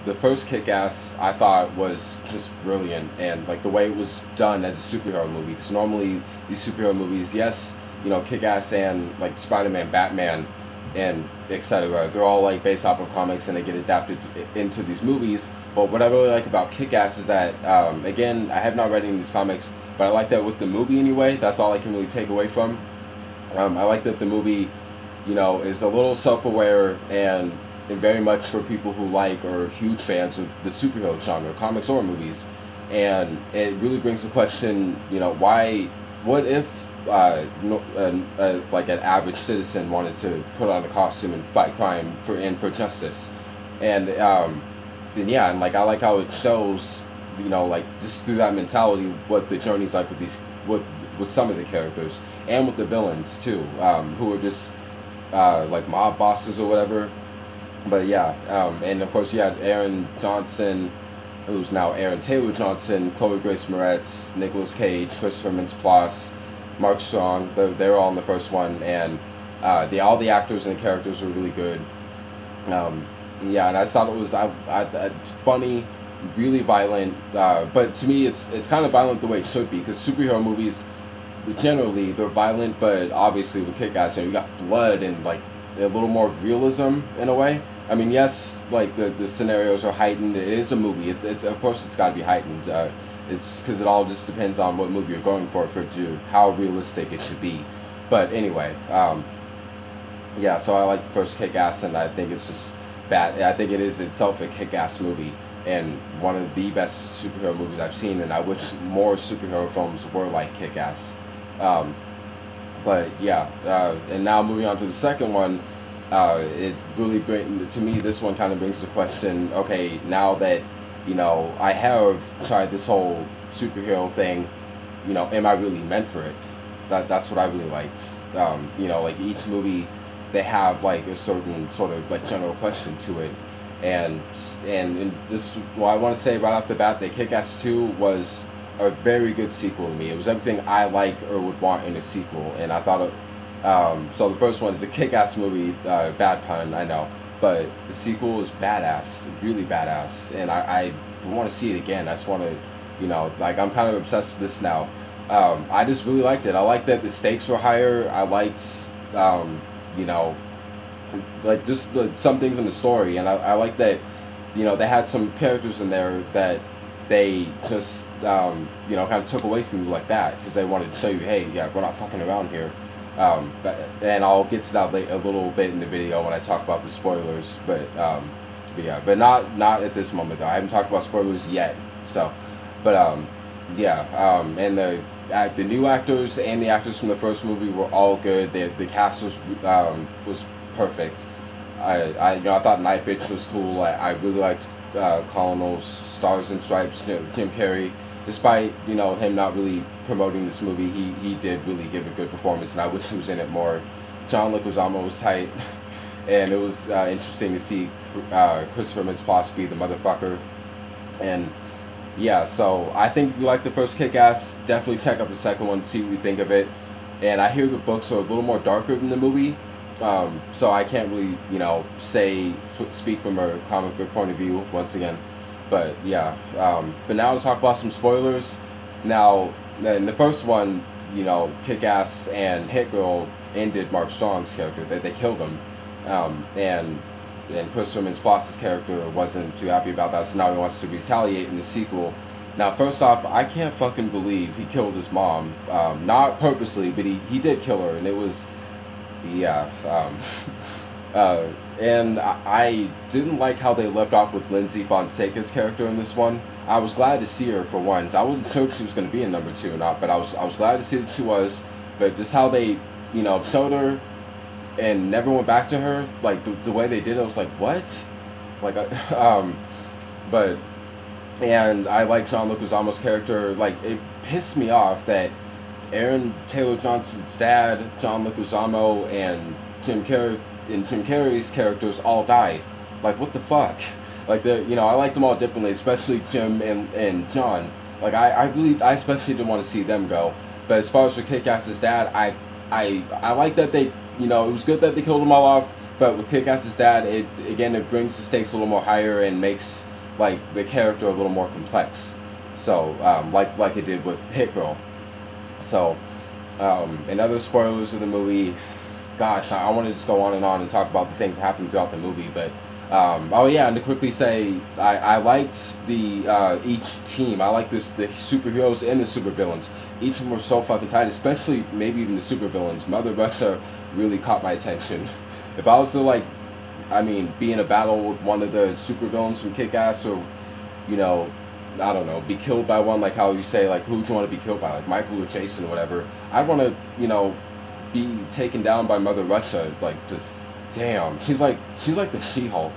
the first Kick-Ass I thought was just brilliant, and like the way it was done as a superhero movie. Because normally these superhero movies, yes, Kick-Ass and like Spider-Man, Batman, and etc. They're all like based off of comics and they get adapted into these movies. But what I really like about Kick-Ass is that, again, I have not read any of these comics, but I like that with the movie anyway. That's all I can really take away from. I like that the movie, is a little self-aware and very much for people who like or are huge fans of the superhero genre, comics or movies. And it really brings the question, why, what if, no, like an average citizen wanted to put on a costume and fight crime for justice, and then yeah, and like I like how it shows, like just through that mentality, what the journey's like with these, with some of the characters and with the villains too, who are just like mob bosses or whatever. But yeah, and of course you had Aaron Johnson, who's now Aaron Taylor Johnson, Chloe Grace Moretz, Nicolas Cage, Christopher Mintz-Plasse, Mark Strong. They're all in the first one, and all the actors and the characters were really good. Um, yeah, and I thought it was it's funny, really violent, but to me it's kind of violent the way it should be, because superhero movies generally they're violent, but obviously with Kick-Ass, you got blood and like a little more realism in a way. I mean, yes, like the scenarios are heightened. It is a movie. It's of course it's got to be heightened. It's because it all just depends on what movie you're going for it to how realistic it should be. But anyway, yeah. So I like the first Kick-Ass, and I think it's just bad. I think it is itself a Kick-Ass movie and one of the best superhero movies I've seen. And I wish more superhero films were like Kick-Ass. Um, but yeah, and now moving on to the second one, it really to me this one kind of brings the question. Okay, now that I have tried this whole superhero thing, am I really meant for it? That's what I really liked. Like each movie, they have like a certain sort of like general question to it, and and this, well, I want to say right off the bat that Kick-Ass 2 was a very good sequel to me. It was everything I like or would want in a sequel, and I thought so the first one is a Kick-Ass movie, bad pun, I know, but the sequel is badass, really badass, and I want to see it again. I just want to, like I'm kind of obsessed with this now. I just really liked it. I liked that the stakes were higher. I liked, you know, like just some things in the story, and I like that, they had some characters in there that they just, kind of took away from you like that because they wanted to show you, hey, yeah, we're not fucking around here. And I'll get to that a little bit in the video when I talk about the spoilers, but yeah, but not at this moment though. I haven't talked about spoilers yet, so, but yeah, and the new actors and the actors from the first movie were all good. The cast was perfect. I thought Night Bitch was cool. I really liked Colonel's Stars and Stripes, Jim Carrey. Despite him not really promoting this movie, he did really give a good performance, and I wish he was in it more. John Leguizamo was tight, and it was interesting to see Christopher Mintz-Plasse be the motherfucker. And yeah, so I think if you like the first Kick-Ass, definitely check out the second one, see what you think of it. And I hear the books are a little more darker than the movie, so I can't really, speak from a comic book point of view once again. But yeah, but now to talk about some spoilers. Now, in the first one, Kick-Ass and Hit Girl ended Mark Strong's character. They killed him, and Christopher Mintz-Plasse's character wasn't too happy about that, so now he wants to retaliate in the sequel. Now, first off, I can't fucking believe he killed his mom. Not purposely, but he did kill her, and it was, yeah. And I didn't like how they left off with Lindsay Fonseca's character in this one. I was glad to see her for once. I wasn't sure if she was going to be in number two or not, but I was glad to see that she was. But just how they, showed her and never went back to her, like the way they did it, I was like, what? Like, but, and I like John Leguizamo's character. Like, it pissed me off that Aaron Taylor Johnson's dad, John Leguizamo, and Jim Carrey's characters all died. Like, what the fuck? Like, I like them all differently, especially Jim and John. Like, I especially didn't want to see them go. But as far as for Kick-Ass's dad, I like that they, it was good that they killed them all off. But with Kick-Ass's dad, it brings the stakes a little more higher and makes like the character a little more complex. So like it did with Hit Girl. So and other spoilers of the movie, gosh, I want to just go on and talk about the things that happened throughout the movie, but oh yeah, and to quickly say, I liked the each team. I like the superheroes and the supervillains. Each of them were so fucking tight, especially maybe even the supervillains. Mother Russia really caught my attention. If I was to like, I mean, be in a battle with one of the supervillains from Kick-Ass, or you know, I don't know, be killed by one, like how you say, like who do you want to be killed by, like Michael or Jason or whatever. I'd want to, be taken down by Mother Russia, like just damn. She's like the She-Hulk.